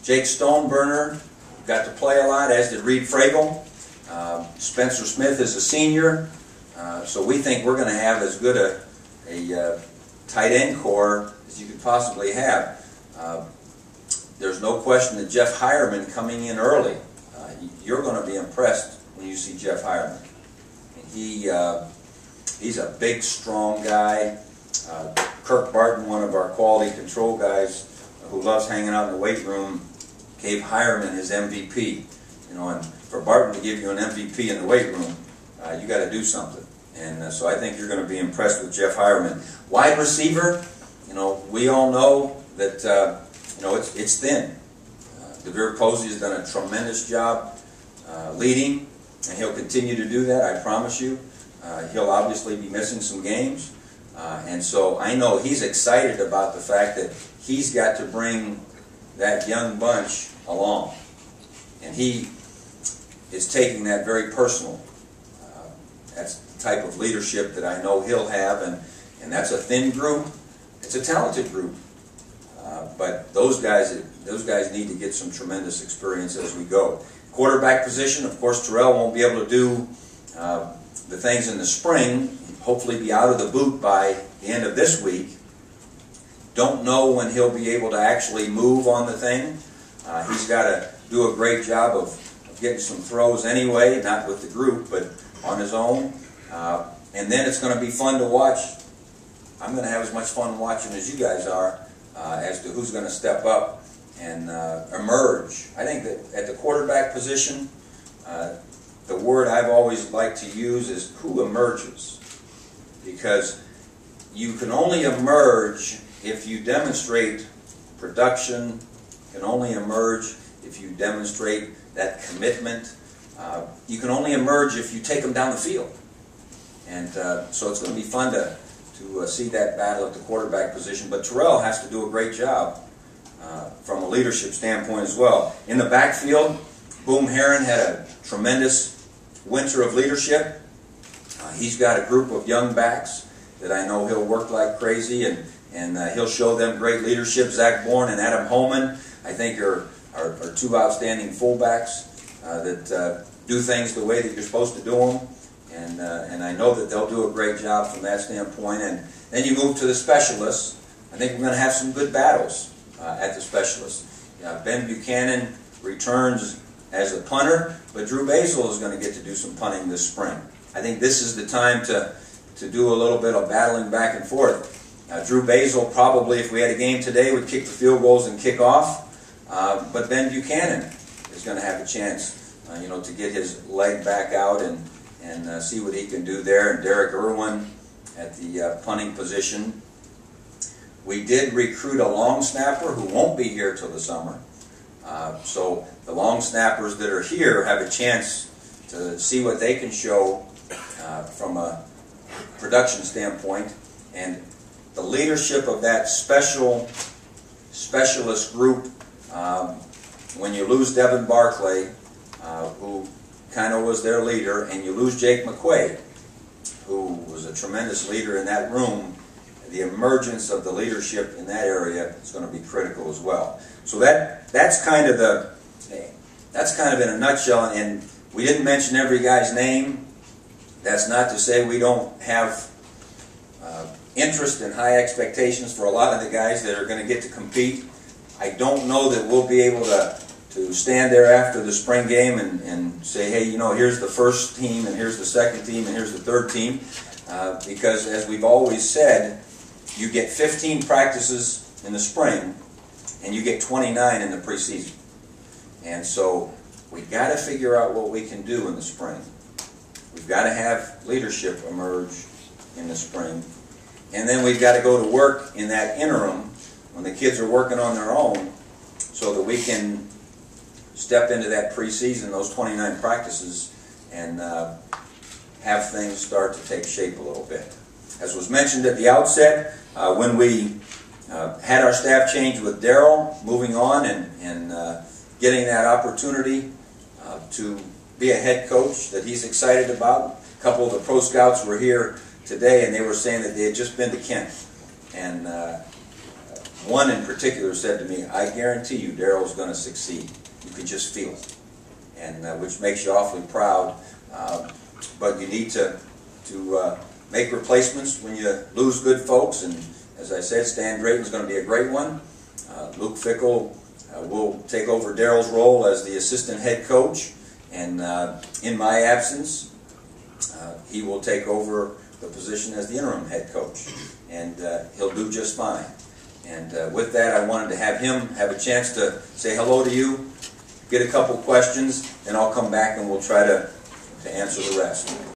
Jake Stoneburner got to play a lot, as did Reed Fragel. Spencer Smith is a senior, so we think we're going to have as good a tight end core as you could possibly have. There's no question that Jeff Hireman coming in early, you're going to be impressed when you see Jeff Hireman. He's a big, strong guy. Kirk Barton, one of our quality control guys who loves hanging out in the weight room, gave Hireman his MVP. You know, and for Barton to give you an MVP in the weight room, you got to do something. And so I think you're going to be impressed with Jeff Hireman. Wide receiver, you know, we all know that you know it's thin. DeVere Posey has done a tremendous job leading, and he'll continue to do that, I promise you. He'll obviously be missing some games, and so I know he's excited about the fact that he's got to bring that young bunch along, and he is taking that very personal. That's the type of leadership that I know he'll have, and that's a thin group. It's a talented group, but those guys need to get some tremendous experience as we go. Quarterback position, of course, Terrell won't be able to do the things in the spring. Hopefully be out of the boot by the end of this week. Don't know when he'll be able to actually move on the thing. He's got to do a great job of getting some throws anyway, not with the group, but on his own. And then it's going to be fun to watch. I'm going to have as much fun watching as you guys are as to who's going to step up and emerge. I think that at the quarterback position, the word I've always liked to use is who emerges. Because you can only emerge if you demonstrate production. You can only emerge if you demonstrate that commitment. You can only emerge if you take them down the field. And so it's going to be fun to see that battle at the quarterback position. But Terrell has to do a great job from a leadership standpoint as well. In the backfield, Boom Herron had a tremendous winter of leadership. He's got a group of young backs that I know he'll work like crazy, and he'll show them great leadership. Zach Bourne and Adam Holman, I think, are two outstanding fullbacks that do things the way that you're supposed to do them. And I know that they'll do a great job from that standpoint. And then you move to the specialists. I think we're going to have some good battles at the specialists. Ben Buchanan returns as a punter, but Drew Basil is going to get to do some punting this spring. I think this is the time to do a little bit of battling back and forth. Drew Basil probably, if we had a game today, would kick the field goals and kick off. But Ben Buchanan is going to have a chance, you know, to get his leg back out and see what he can do there. And Derek Irwin at the punting position. We did recruit a long snapper who won't be here till the summer. So the long snappers that are here have a chance to see what they can show from a production standpoint. And the leadership of that specialist group, when you lose Devin Barclay, who kind of was their leader, and you lose Jake McQuaid, who was a tremendous leader in that room, the emergence of the leadership in that area is going to be critical as well. So that's kind of in a nutshell. And we didn't mention every guy's name. That's not to say we don't have interest and high expectations for a lot of the guys that are going to get to compete. I don't know that we'll be able to stand there after the spring game and say, hey, you know, here's the first team, and here's the second team, and here's the third team. Because as we've always said, you get 15 practices in the spring, and you get 29 in the preseason. And so we've got to figure out what we can do in the spring. We've got to have leadership emerge in the spring. And then we've got to go to work in that interim when the kids are working on their own so that we can step into that preseason, those 29 practices, and have things start to take shape a little bit. As was mentioned at the outset, when we had our staff change with Darryl, moving on and getting that opportunity to be a head coach that he's excited about. A couple of the pro scouts were here today, and they were saying that they had just been to Kent. And one in particular said to me, "I guarantee you Daryl's going to succeed. You can just feel it," and which makes you awfully proud. But you need to make replacements when you lose good folks, and as I said, Stan Drayton's going to be a great one. Luke Fickle will take over Daryl's role as the assistant head coach, and in my absence, he will take over the position as the interim head coach, and he'll do just fine. And with that, I wanted to have him have a chance to say hello to you, get a couple questions, and I'll come back and we'll try to answer the rest.